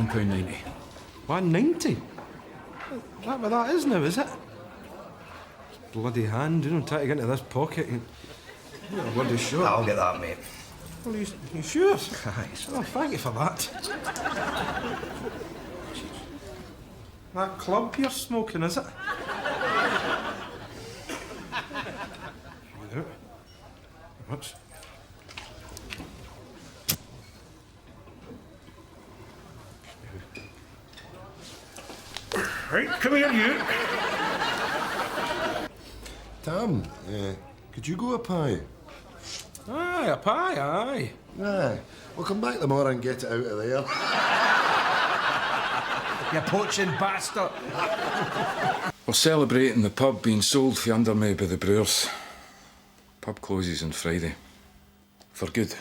£1.90. £1.90? Is that what that is now, is it? Bloody hand, you know, try to get into this pocket. You're a bloody sure. I'll get that, mate. Well, you sure? Aye. Oh, thank you for that. That club you're smoking, is it? Much. Right, come here, you. Tam, could you go a pie? Aye, a pie, aye. Aye. We'll come back tomorrow and get it out of there. You poaching bastard. We're celebrating the pub being sold for under me by the brewers. Pub closes on Friday. For good.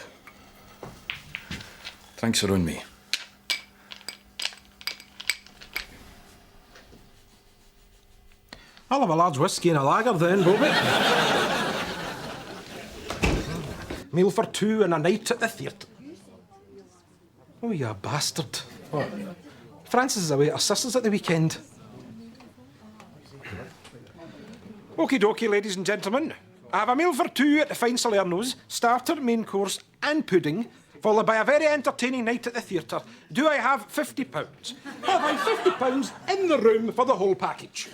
Thanks are on me. I'll have a large whiskey and a lager then, Bobby. Meal for two and a night at the theatre. Oh, you bastard. What? Francis is away at her sister's at the weekend. Okie dokie, ladies and gentlemen. I have a meal for two at the Fine Salerno's, starter, main course and pudding, followed by a very entertaining night at the theatre. Do I have £50? Have I £50 in the room for the whole package?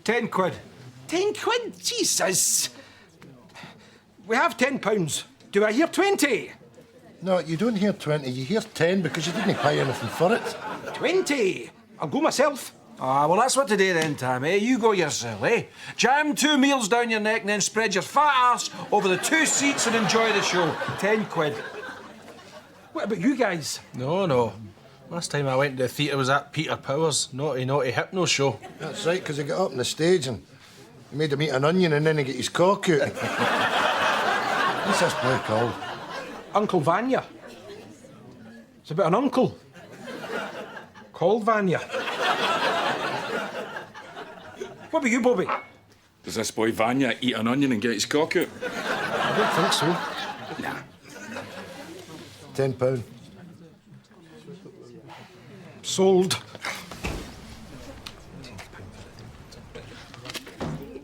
10 quid. 10 quid? Jesus! We have £10. Do I hear 20? No, you don't hear 20, you hear 10 because you didn't pay anything for it. 20? I'll go myself. Ah, well, that's what today then, Tam, eh? You go yourself, eh? Jam 2 meals down your neck and then spread your fat arse over the 2 seats and enjoy the show. 10 quid. What about you guys? No. Last time I went to the theatre was at Peter Power's naughty hypno show. That's right, because he got up on the stage and he made him eat an onion and then he got his cock out. What's this boy called? Uncle Vanya. It's about an uncle called Vanya. What about you, Bobby? Does this boy Vanya eat an onion and get his cock out? I don't think so. Nah. £10. Sold.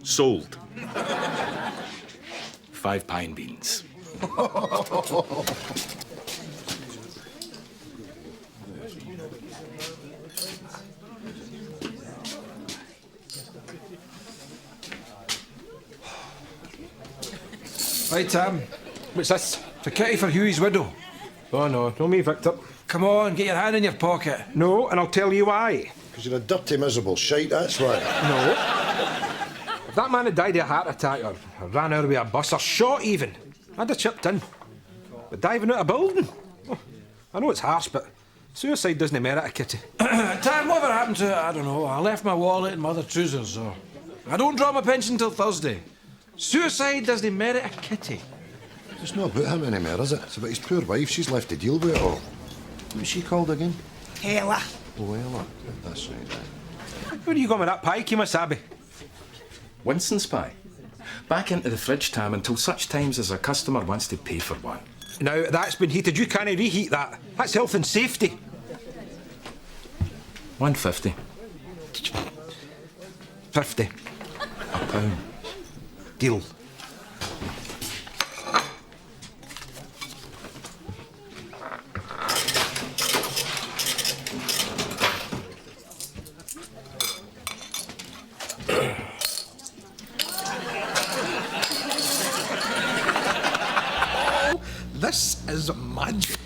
Sold. 5 pine beans. Right, Tam. What's this? It's a kitty for Hughie's widow. Oh, no me, Victor. Come on, get your hand in your pocket. No, and I'll tell you why. Because you're a dirty, miserable shite, that's why. No. If that man had died of a heart attack or ran out with a bus or shot even, I'd have chipped in. But diving out a building? Oh, I know it's harsh, but suicide doesn't merit a kitty. Tam, whatever happened to it? I don't know. I left my wallet in my other trousers, so... I don't draw my pension till Thursday. Suicide doesn't merit a kitty. It's not about him anymore, is it? It's about his poor wife. She's left to deal with it all. What's she called again? Ella. Oh, Ella. That's right. Where are you going with that pie, Kimasabi? Winston's pie. Back into the fridge, Tam, until such times as a customer wants to pay for one. Now, that's been heated. You can't reheat that. That's health and safety. £1.50. 50. £1. Deal. This is magic.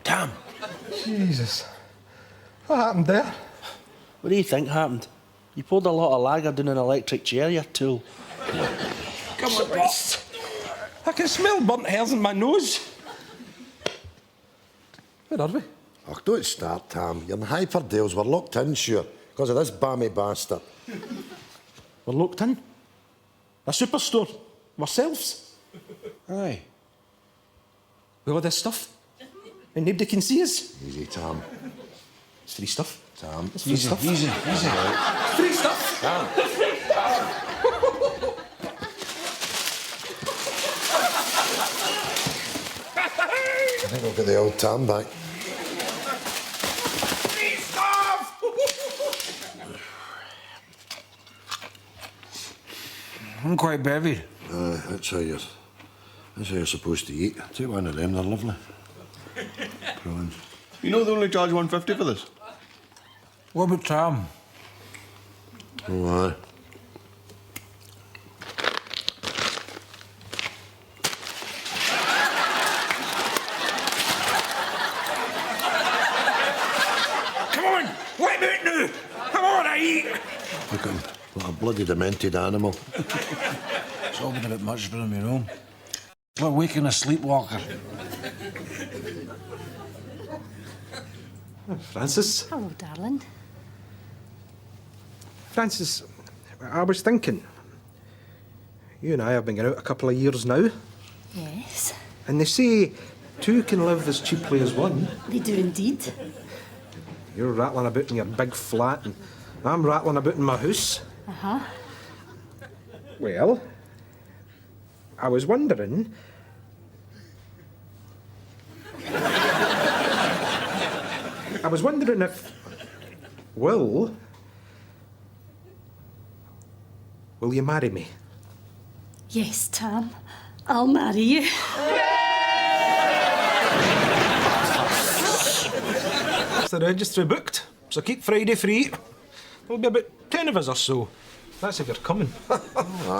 Tam. Jesus. What happened there? What do you think happened? You poured a lot of lager down an electric chair, you tool. Come on, boss. I can smell burnt hairs in my nose. Where are we? Oh, don't start, Tam. You're in Hyperdales. We're locked in, sure, because of this balmy bastard. We're locked in. A superstore. Ourselves. Aye. With all this stuff. And nobody can see us. Easy, Tam. It's free stuff. Tam, It's free Easy, stuff. easy. Free stuff. I think I'll get the old Tam back. Free stuff! I'm quite bevy. That's how you're supposed to eat. Take one of them, they're lovely. Prawns. You know they only charge 150 for this. What about Tam? Oh, aye. Come on, let me out now! Come on, I eat! Look at him. What a bloody demented animal. It's all been a bit much for him, you know. It's like waking a sleepwalker. Francis? Hello, darling. Francis, I was thinking. You and I have been going out a couple of years now, Yes, and they say two can live as cheaply as one. they do indeed. You're rattling about in your big flat, and I'm rattling about in my house. Uh-huh. Well, I was wondering. If Will you marry me? Yes, Tam. I'll marry you. It's the registry booked, so keep Friday free. There'll be about 10 of us or so. That's if you're coming. Of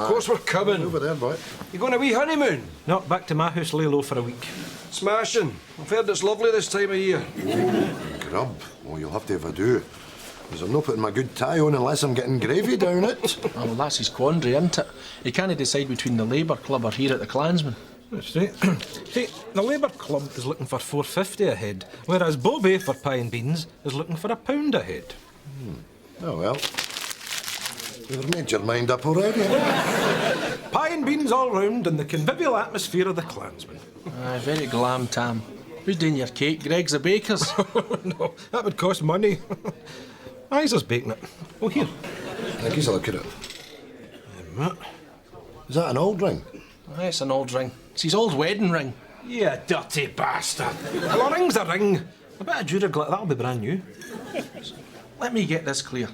course we're coming. Over there, boy. You going a wee honeymoon? Not back to my house, lay low for a week. Smashing. I've heard it's lovely this time of year. Grub. Oh, you'll have to have a do. Because I'm not putting my good tie on unless I'm getting gravy down it. Oh, well, that's his quandary, isn't it? He can't decide between the Labour Club or here at the Clansman. That's right. See, the Labour Club is looking for $4.50 a head, whereas Bobby for pie and beans is looking for £1 a head. Oh, well. You've made your mind up already. Pie and beans all round in the convivial atmosphere of the Clansman. Aye, very glam, Tam. Who's doing your cake? Greg's the baker's. No, that would cost money. Isa's baking it. Oh, here. I think he's a look at it. Is that an old ring? Aye, it's an old ring. It's his old wedding ring. You dirty bastard. Well, a ring's a ring. A bit of Duraglit, that'll be brand new. Let me get this clear.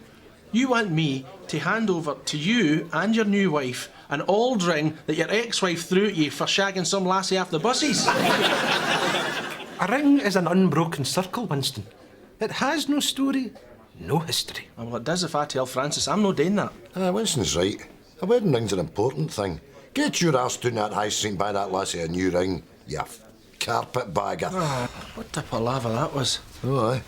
You want me to hand over to you and your new wife an old ring that your ex-wife threw at you for shagging some lassie after the buses? A ring is an unbroken circle, Winston. It has no story, no history. Oh, well, it does if I tell Francis I'm not doing that. Winston's right. A wedding ring's an important thing. Get your ass down that high street and buy that lassie a new ring, you carpetbagger. What a palaver that was. Oh, aye.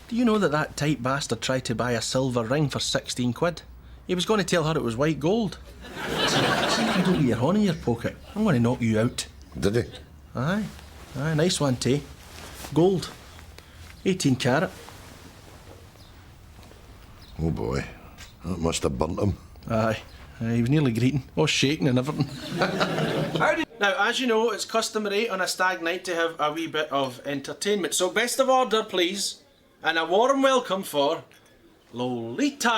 Do you know that tight bastard tried to buy a silver ring for 16 quid? He was going to tell her it was white gold. See if you don't get your horn in your pocket, I'm going to knock you out. Did he? Aye, nice one, Tay. Gold. 18 carat. Oh, boy. That must have burnt him. Aye, he was nearly greeting. Oh, shaking and everything. Now, as you know, it's customary on a stag night to have a wee bit of entertainment. So, best of order, please, and a warm welcome for Lolita.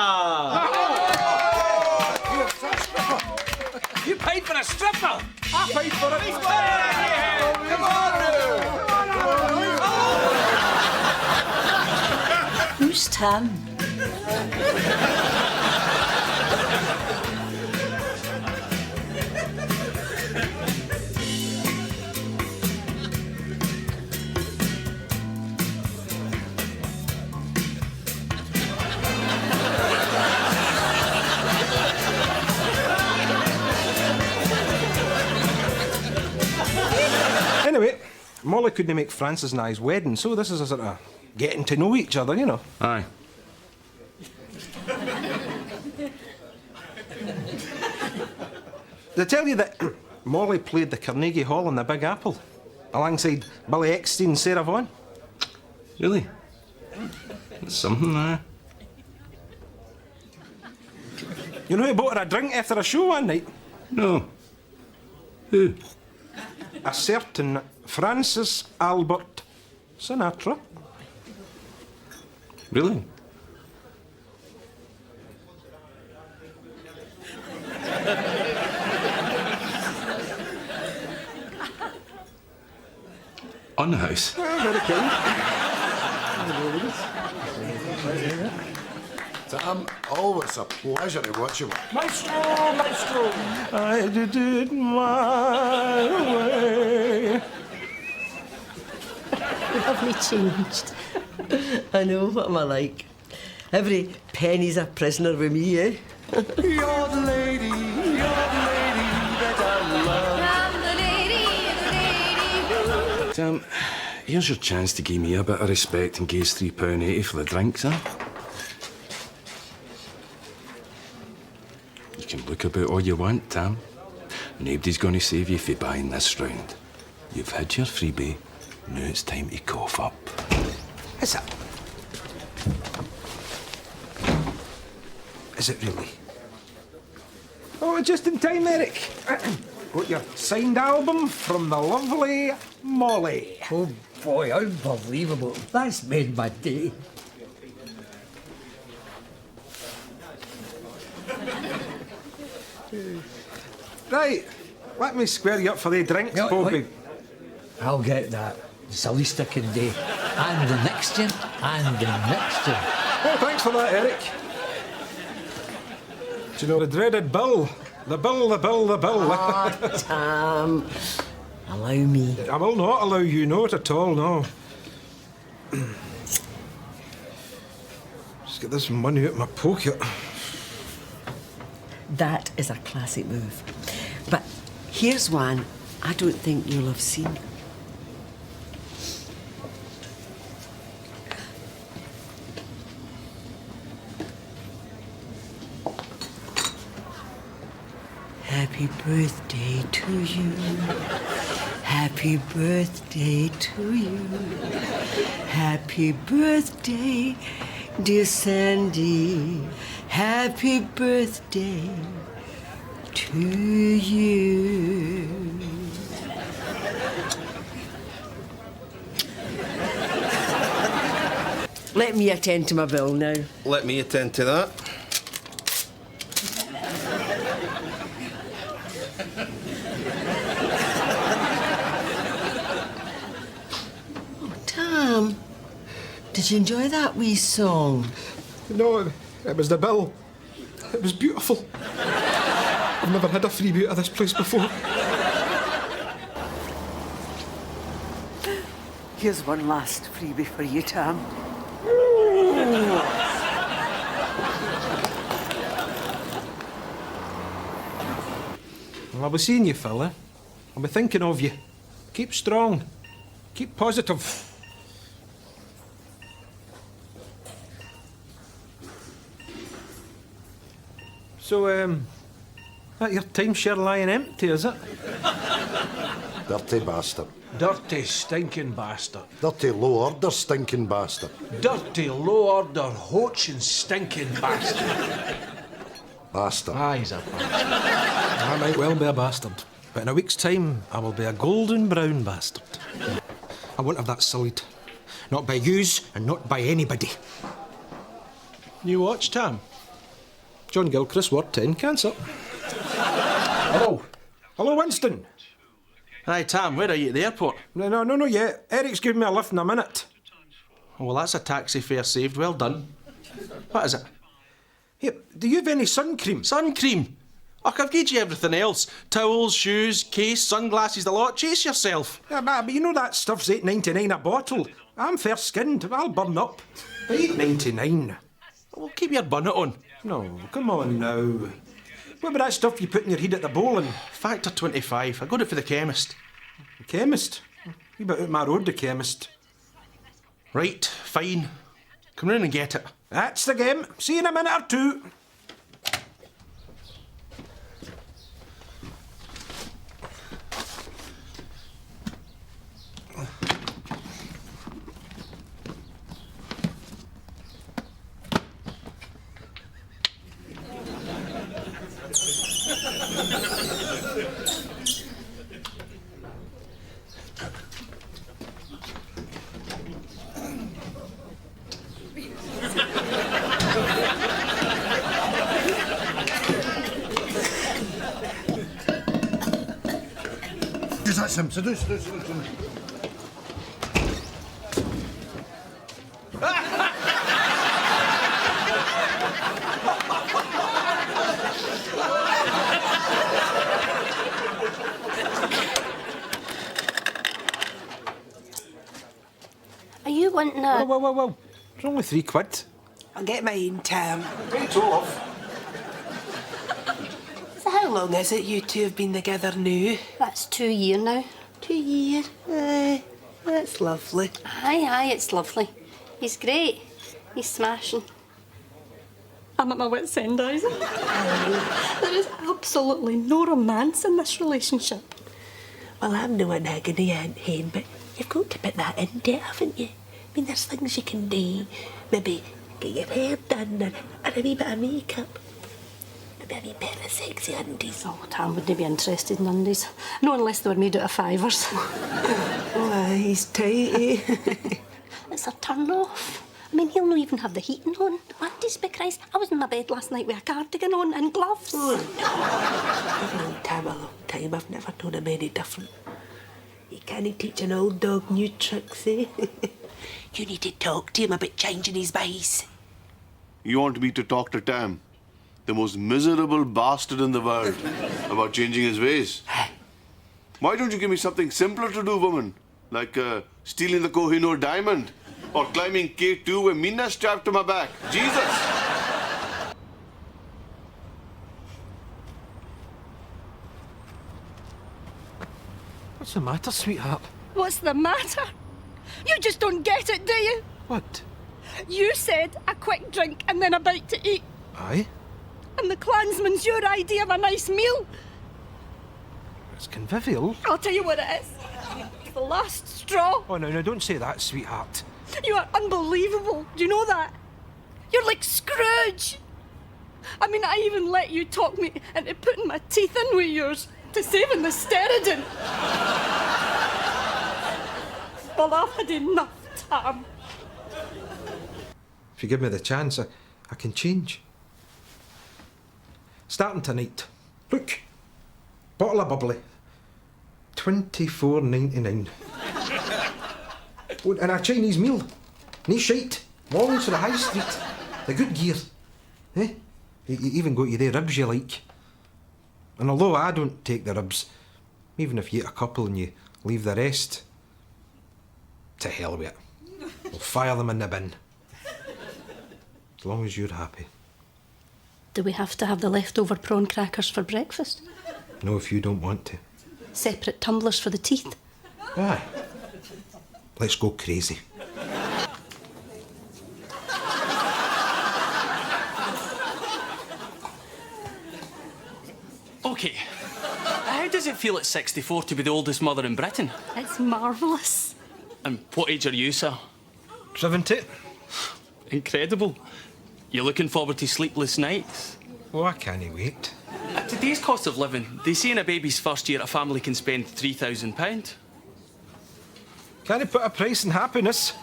You paid for a stripper! I paid for a Who's Tam? Anyway, Molly couldn't make Francis and I's wedding, so this is a sort of getting to know each other, you know. Aye. Did I tell you that Molly played the Carnegie Hall in the Big Apple, alongside Billy Eckstein and Sarah Vaughan? Really? That's something, aye. You know who bought her a drink after a show one night? No. Who? A certain Francis Albert Sinatra. Really? On the house. Tam, always a pleasure to watch you. Maestro, maestro. I did it my way. Lovely changed. I know, what am I like? Every penny's a prisoner with me, eh? You're the lady that I love. I'm the lady. Tam, here's your chance to give me a bit of respect and give us £3.80 for the drinks, huh? You can look about all you want, Tam. Nobody's going to save you if you buying this round. You've had your freebie. Now it's time to cough up. Is it? Is it really? Oh, just in time, Eric. Got your signed album from the lovely Molly. Oh boy, unbelievable. That's made my day. Right, let me square you up for the drinks, Yeah, Bobby. wait. I'll get that. It's the least I can do. And the next gen, and the next gen. Oh, thanks for that, Eric. Do you know the dreaded bill? The bill. Ah, Tam. Allow me. I will not allow you, not at all, no. Just get this money out of my pocket. That is a classic move. But here's one I don't think you'll have seen. Happy birthday to you. Happy birthday to you. Happy birthday, dear Sandy. Happy birthday to you. Let me attend to my bill now. Let me attend to that. Tam, did you enjoy that wee song? No, it was the bill. It was beautiful. I've never had a freebie out of this place before. Here's one last freebie for you, Tam. Well, I'll be seeing you, fella. I'll be thinking of you. Keep strong. Keep positive. So, that your timeshare lying empty, is it? Dirty bastard. Dirty, stinking bastard. Dirty low order stinking bastard. Dirty, low-order, hoaching, stinking bastard. Bastard. Ah, he's a bastard. I might well be a bastard, but in a week's time, I will be a golden brown bastard. I won't have that sullied. Not by yous and not by anybody. New watch, Tam? John Gilchrist, Ward 10, cancer. Hello. Hello, Winston. Hi, Tam, where are you at the airport? No yet. Eric's giving me a lift in a minute. Oh, well, that's a taxi fare saved. Well done. What is it? Here, do you have any sun cream? Sun cream. Oh, I've given you everything else. Towels, shoes, case, sunglasses, the lot. Chase yourself. Yeah, but you know that stuff's $8.99 a bottle. I'm fair-skinned. I'll burn up. $8.99. Well, keep your bonnet on. No, come on now. What about that stuff you put in your head at the bowling? Factor 25. I got it for the chemist. The chemist? You better out my road, the chemist. Right, fine. Come round and get it. That's the game. See you in a minute or two. That's him. Seduce. Are you wanting a... Whoa. It's only £3. I'll get mine, Tam. Wait, love. So how long is it you two have been together now? That's 2 years now. 2 years? Aye, that's lovely. Aye, it's lovely. He's great. He's smashing. I'm at my wit's end, Isa. There is absolutely no romance in this relationship. Well, I'm no an agony Aunt Hen, but you've got to put that into it, haven't you? I mean, there's things you can do. Maybe get your hair done and a wee bit of makeup. Maybe a wee pair of sexy undies. Oh, Tam wouldn't be interested in undies. No, unless they were made out of fivers. Oh, he's tight, eh? It's a turn off. I mean, he'll not even have the heating on. Undies, be Christ. I was in my bed last night with a cardigan on and gloves. Oh, no. I've known Tam a long time. I've never known him any different. You can't teach an old dog new tricks, eh? You need to talk to him about changing his ways. You want me to talk to Tam, the most miserable bastard in the world, about changing his ways? Why don't you give me something simpler to do, woman? Like stealing the Kohinoor diamond or climbing K2 with Mina strapped to my back. Jesus! What's the matter, sweetheart? What's the matter? You just don't get it, do you? What? You said a quick drink and then a bite to eat. Aye? And the clansman's your idea of a nice meal. It's convivial. I'll tell you what it is. It's the last straw. Oh, no, don't say that, sweetheart. You are unbelievable. Do you know that? You're like Scrooge. I mean, I even let you talk me into putting my teeth in with yours to saving the steriden. Well, I've had enough, Tam. If you give me the chance, I can change. Starting tonight. Look. Bottle of bubbly. $24.99. Oh, and a Chinese meal. No shite. Mornings for the high street. The good gear. Eh? You even got you the ribs you like. And although I don't take the ribs, even if you eat a couple and you leave the rest, to hell with it. We'll fire them in the bin. As long as you're happy. Do we have to have the leftover prawn crackers for breakfast? No, if you don't want to. Separate tumblers for the teeth? Aye. Let's go crazy. OK. How does it feel at 64 to be the oldest mother in Britain? It's marvellous. And what age are you, sir? 70. Incredible. You looking forward to sleepless nights? Oh, I can't wait. At today's cost of living, they say in a baby's first year a family can spend £3,000. Can't you put a price in happiness?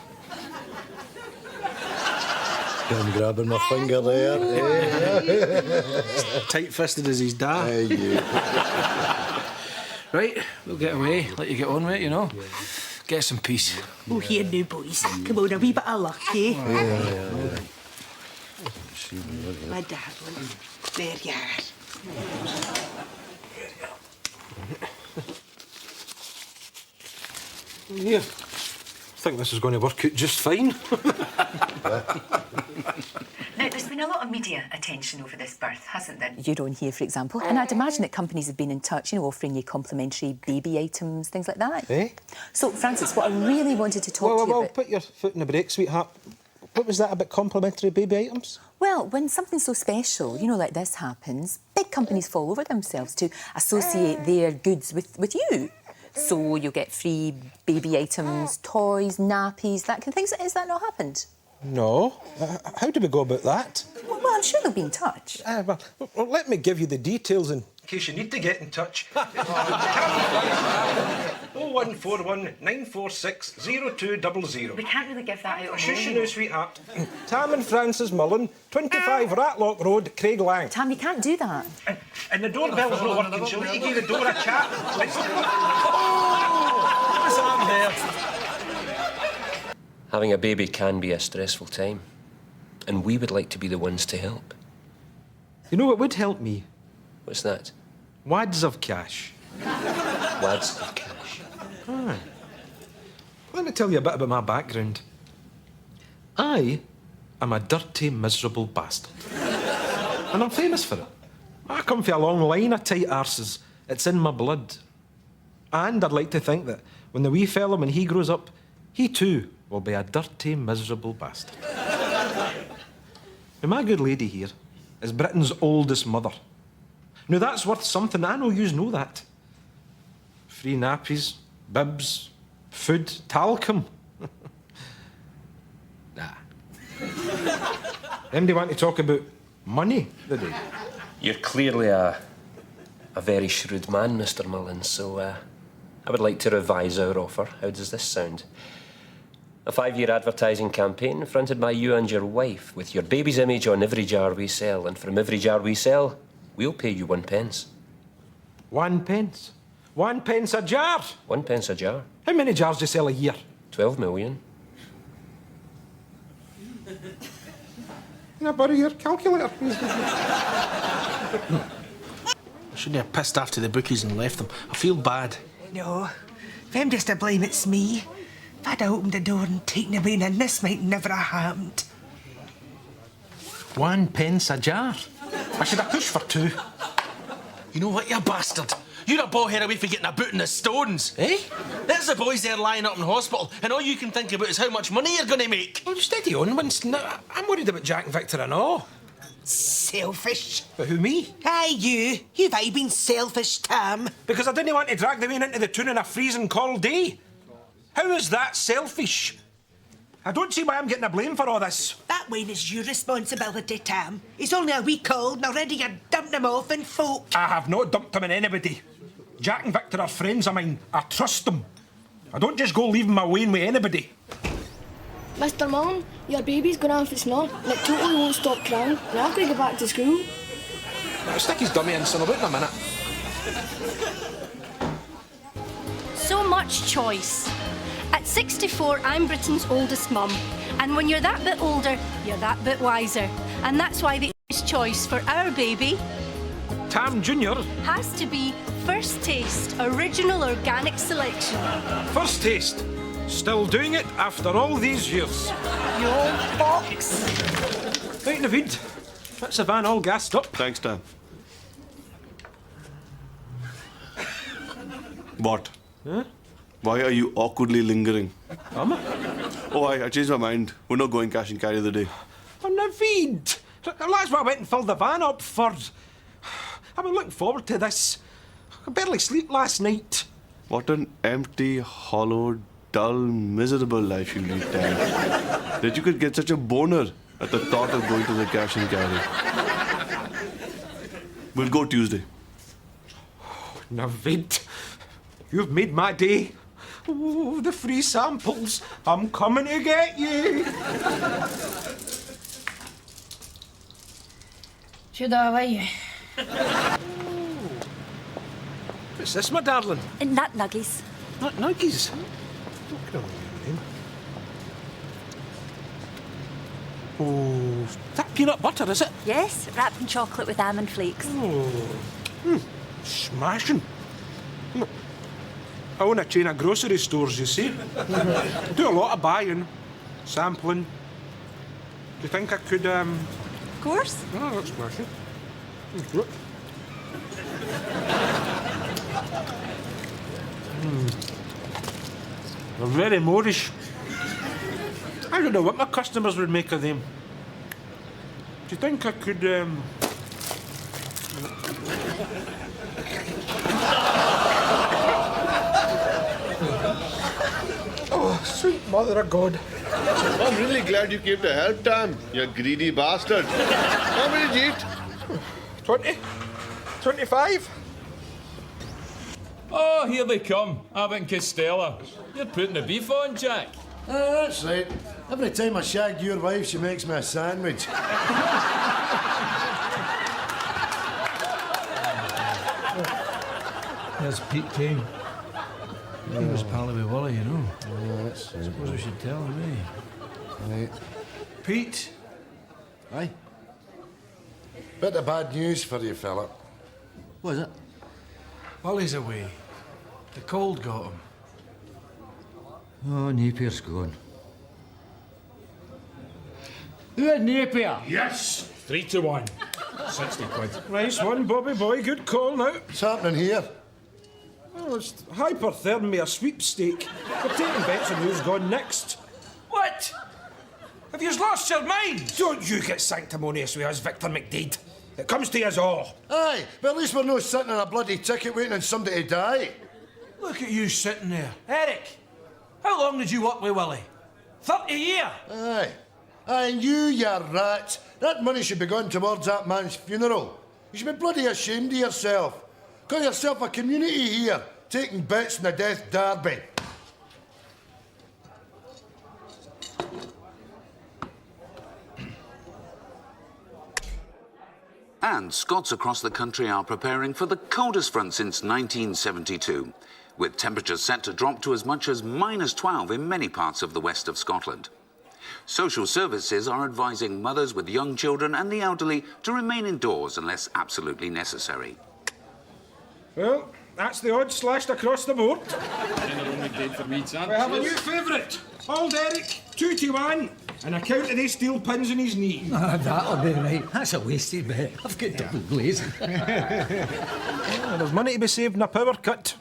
I'm grabbing my finger there. Tight-fisted as his dad. Hey, you. Right, we'll get away. Let you get on with it, you know. Yeah. Get some peace. Oh, here now, boys. Come on, a wee bit of luck, eh? Yeah. My darling. There you are. Yeah. I think this is going to work out just fine. Now, there's been a lot of media attention over this birth, hasn't there? You're on here, for example, and I'd imagine that companies have been in touch, you know, offering you complimentary baby items, things like that. Eh? So, Francis, what I really wanted to talk to you about... Put your foot in the brake, sweetheart. What was that about complimentary baby items? Well, when something so special, you know, like this happens, big companies fall over themselves to associate their goods with you. So you'll get free baby items, toys, nappies, that kind of thing. Has that not happened? No. How do we go about that? Well, I'm sure they'll be in touch. Well, let me give you the details in case you need to get in touch. 0141 946 0200. We can't really give that out. Shush you now, sweetheart. Tam and Francis Mullen, 25 Ratlock Road, Craig Lang. Tam, you can't do that. And the doorbell's not working, so let you give the door a chat. there. Having a baby can be a stressful time, and we would like to be the ones to help. You know what would help me? What's that? Wads of cash. Wads of cash. Aye. Let me tell you a bit about my background. I am a dirty, miserable bastard. And I'm famous for it. I come from a long line of tight arses. It's in my blood. And I'd like to think that when the wee fella, when he grows up, he too will be a dirty, miserable bastard. Now, my good lady here is Britain's oldest mother. Now, that's worth something. I know yous know that. Free nappies, bibs, food, talcum. Nah. Anybody want to talk about money today? You're clearly a very shrewd man, Mr. Mullen, so I would like to revise our offer. How does this sound? A 5-year advertising campaign fronted by you and your wife, with your baby's image on every jar we sell, and from every jar we sell, we'll pay you 1 pence. 1 pence? 1 pence a jar? 1 pence a jar. How many jars do you sell a year? 12 million. Can I borrow your calculator, please? I shouldn't have pissed after the bookies and left them. I feel bad. No, if I'm just to blame, it's me. If I'd opened the door and taken him in, this might never have happened. 1 pence a jar? I should have pushed for 2. You know what, you bastard? You're a ballhead away for getting a boot in the stones, eh? There's the boys there lying up in hospital, and all you can think about is how much money you're going to make. Well, steady on, Winston. I'm worried about Jack and Victor and all. Selfish. But who, me? Aye, you. You've aye been selfish, Tam. Because I didn't want to drag the man into the tune on a freezing cold day. How is that selfish? I don't see why I'm getting a blame for all this. That wine is your responsibility, Tam. He's only a week old, and already you dumped him off in folk. I have not dumped him in anybody. Jack and Victor are friends of mine. I trust them. I don't just go leaving my Wayne with anybody. Mr. Mullen, your baby's going off its nut and it totally won't stop crying. And I've got to go back to school. I'll stick his dummy in son about in a minute. So much choice. At 64, I'm Britain's oldest mum. And when you're that bit older, you're that bit wiser. And that's why the choice for our baby, Tam Jr. has to be First Taste Original Organic Selection. First Taste. Still doing it after all these years. Your box. Right, Naveed. That's the van all gassed up. Thanks, Tam. What? Huh? Why are you awkwardly lingering? I? Oh, I changed my mind. We're not going cash and carry the day. Oh, Naveed. That's what I went and filled the van up for. I've been looking forward to this. I barely slept last night. What an empty, hollow, dull, miserable life you lead, Tam. That you could get such a boner at the thought of going to the cash and carry. We'll go Tuesday. Naveed, you've made my day. Oh, the free samples. I'm coming to get you. Should I let you? What's this, my darling? Nut nuggies. Nut nuggies? Oh, is that peanut butter, is it? Yes, wrapped in chocolate with almond flakes. Oh, smashing. I own a chain of grocery stores, you see. I do a lot of buying, sampling. Do you think I could, Of course. Oh, that's smashing. They're very Moorish. I don't know what my customers would make of them. Do you think I could, Oh, sweet mother of God. I'm really glad you came to help, Tam. You greedy bastard. How many did you eat? 20? 25? Oh, here they come. Abbott and Costello. You're putting the beef on, Jack. That's right. Every time I shag your wife, she makes me a sandwich. There's Pete Kane. He was pally with Wally, you know. Yeah, that's right. Suppose we should tell him, eh? Right. Pete. Aye. Bit of bad news for you, fella. What is it? Wally's away. The cold got him. Oh, Napier's gone. Who had Napier? Yes! 3-1. 60 quid. Nice one, Bobby boy. Good call now. What's happening here? Oh, it's hyperthermia sweepstake. We're taking bets on who's gone next. What? Have you lost your minds? Don't you get sanctimonious with us, Victor McDade. It comes to us all. Aye, but at least we're not sitting on a bloody ticket waiting on somebody to die. Look at you sitting there. Eric, how long did you work with Willie? 30 years? Aye. And you rat. That money should be going towards that man's funeral. You should be bloody ashamed of yourself. Call yourself a community here, taking bets in the death derby. And Scots across the country are preparing for the coldest front since 1972, with temperatures set to drop to as much as -12 in many parts of the west of Scotland. Social services are advising mothers with young children and the elderly to remain indoors unless absolutely necessary. Well, that's the odds slashed across the board. Dinner only dead for me, Tam. We have a new favourite. Old Eric, 2-1. And a count of these steel pins in his knee. That'll be right. That's a wasted bet. I've got double glazing. There's money to be saved in a power cut.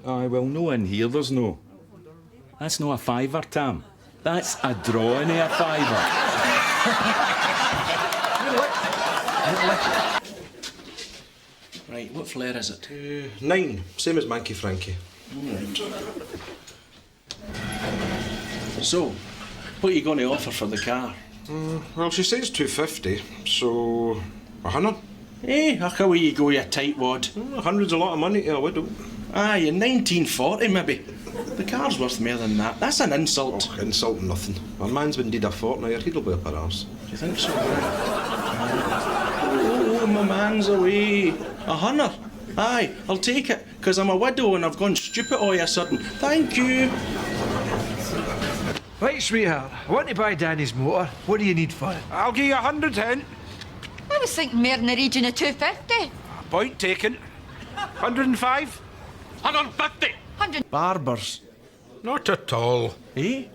Aye, well, no in here, there's no. That's not a fiver, Tam. That's a drawing of a fiver. Right, what flare is it? 9, same as Manky Frankie. So, what are you going to offer for the car? Well, she says 250, so 100. Eh, how will you go, you tightwad? 100's a lot of money to a widow. Aye, in 1940 maybe. The car's worth more than that. That's an insult. Oh, insult nothing. Our man's been dead a fortnight, he'll be up our arse. Do you think so? Oh, my man's away. 100? Aye, I'll take it, because I'm a widow and I've gone stupid all of a sudden. Thank you. Right, sweetheart. I want to buy Danny's motor. What do you need for it? I'll give you 100, hen. I was thinking more in the region of 250. Point taken. 105? 150. 100. Barbers. Not at all. Eh?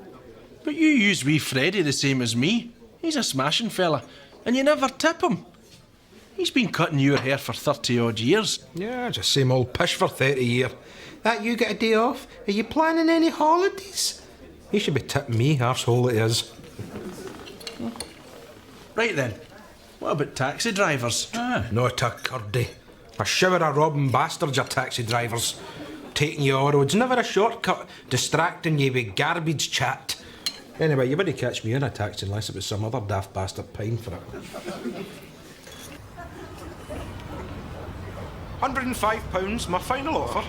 But you use wee Freddie the same as me. He's a smashing fella. And you never tip him. He's been cutting your hair for 30-odd years. Yeah, just same old pish for 30 years. That you get a day off? Are you planning any holidays? He should be tipping me, arsehole it is. Right then. What about taxi drivers? Not a curdie. A shower of robbing bastards are taxi drivers. Taking you all roads, never a shortcut, distracting you with garbage chat. Anyway, you wouldn't catch me in a taxi unless it was some other daft bastard paying for it. £105, my final offer.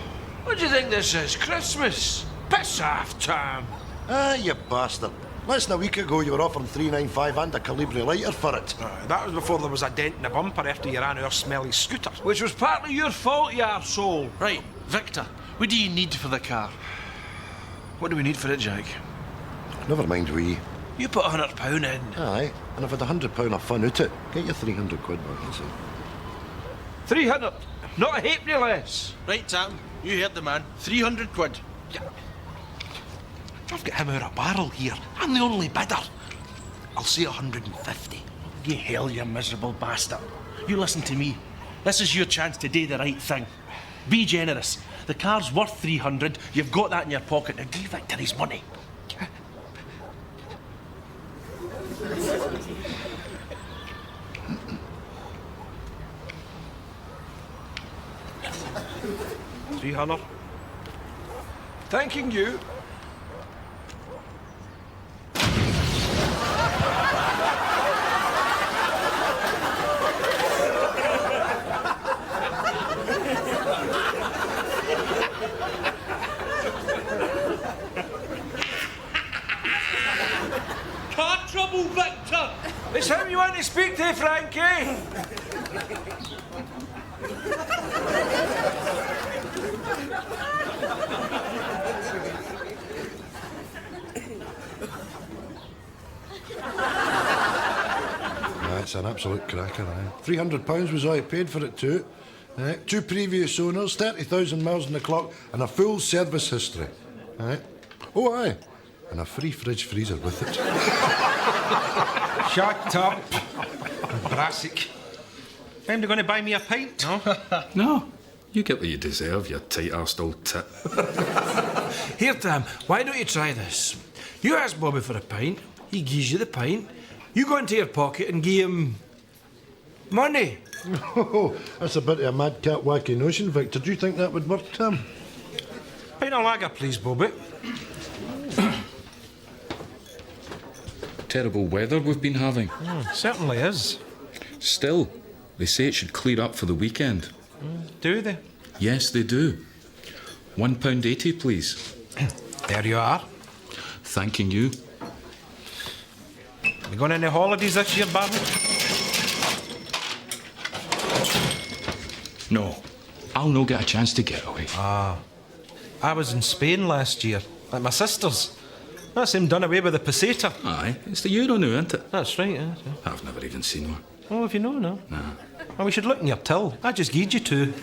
What do you think this is? Christmas? Piss off, Tam. Ah, you bastard. Less than a week ago, you were offering 395 and a Calibri lighter for it. That was before there was a dent in the bumper after you ran our smelly scooter. Which was partly your fault, you arsehole. Right, Victor, what do you need for the car? What do we need for it, Jack? Never mind we. You put £100 in. Aye, and I've had £100 of fun out it. Get your 300 quid back, you see. 300. Not a halfpenny less. Right, Tam, you heard the man. 300 quid. I've got him out of barrel here. I'm the only bidder. I'll say 150. You hell, you miserable bastard. You listen to me. This is your chance to do the right thing. Be generous. The car's worth 300. You've got that in your pocket. Now give Victor his money. £300. Thanking you. Can't trouble Victor. It's him you want to speak to, Frankie. It's an absolute cracker, aye. £300 was all I paid for it too. 2 previous owners, 30,000 miles on the clock, and a full service history. Aye. Oh, aye. And a free fridge freezer with it. Shut up. Brassic. Time to going to buy me a pint, no? No. You get what you deserve, you tight-arsed old tit. Here, Tam, why don't you try this? You ask Bobby for a pint, he gives you the pint, you go into your pocket and give him money. Oh, that's a bit of a madcap wacky notion, Victor. Do you think that would work, Tam? Pint of lager, please, Bobby. Terrible weather we've been having. Certainly is. Still, they say it should clear up for the weekend. Do they? Yes, they do. £1.80, please. There you are. Thanking you. You going on any holidays this year, Barney? No, I'll no get a chance to get away. I was in Spain last year, at my sister's. That's him done away with the peseta. Aye, it's the euro now, isn't it? That's right, yeah. I've never even seen one. Oh, if you know, no. Nah. Well, we should look in your till. I just gave you 2. Just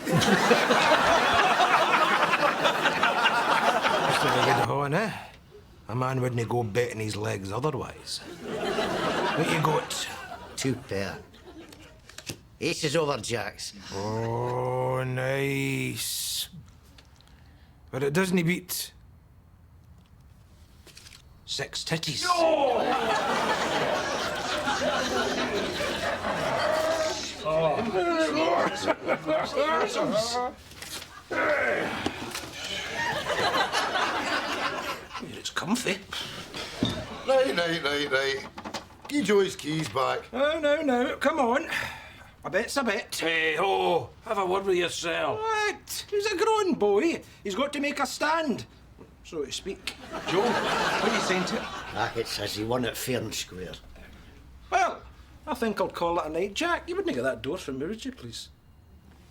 a good on, eh? A man wouldn't go betting his legs otherwise. What you got? 2 pair. Aces over jacks. Oh, nice. But it doesn't beat 6 titties. It's comfy. Right. Give Joe his keys back. Oh, no. Come on. A bet's a bet. Hey, ho, have a word with yourself. What? He's a grown boy. He's got to make a stand, so to speak. Joe, what are you saying to it? It says he won it fair and square. Well, I think I'll call it a night, Jack. You wouldn't get that door from me, would you, please?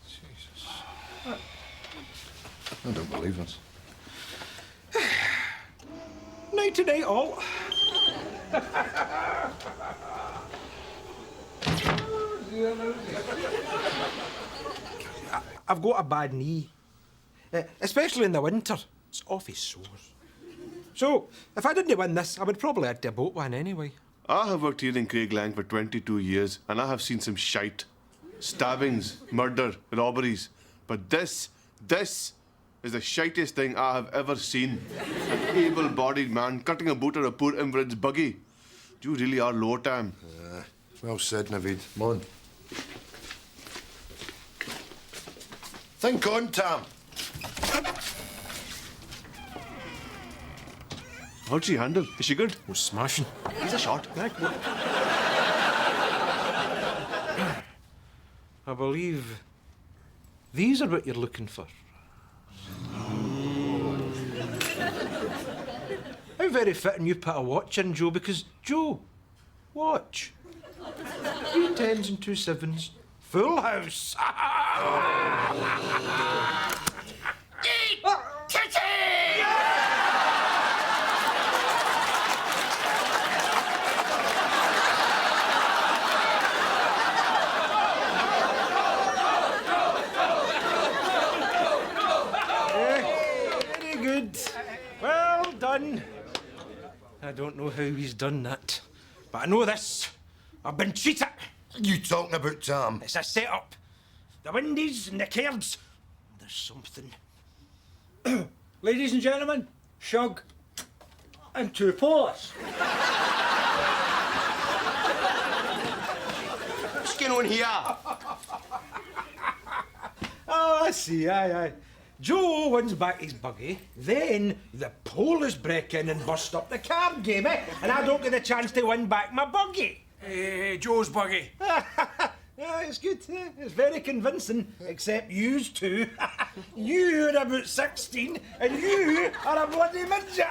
Jesus. I don't believe this. Night to night, all. I've got a bad knee, especially in the winter. It's awfully sore. So, if I didn't win this, I would probably head to a boat one anyway. I have worked here in Craiglang for 22 years and I have seen some shite. Stabbings, murder, robberies. But this is the shitest thing I have ever seen. An able-bodied man cutting a boot of a poor invalid's buggy. You really are low, Tam. Well said, Naveed. Come on. Think on, Tam. How'd she handle? Is she good? Oh, smashing. He's a shot. I believe these are what you're looking for. How very fitting you put a watch in, Joe, because, Joe, watch. 3 10s and 2 7s. Full house. Very good. Well done. I don't know how he's done that, but I know this. I've been cheated. What are you talking about, Tam? It's a set-up. The windies and the cairds. There's something. Ladies and gentlemen, shug and 2 Polish. What's going on here? Oh, I see, aye. Joe wins back his buggy, then the Polish break in and bust up the card game, eh? And I don't get a chance to win back my buggy. Hey, Joe's buggy. Yeah, it's good. Yeah. It's very convincing, except yous two. You are about 16 and you are a bloody midget.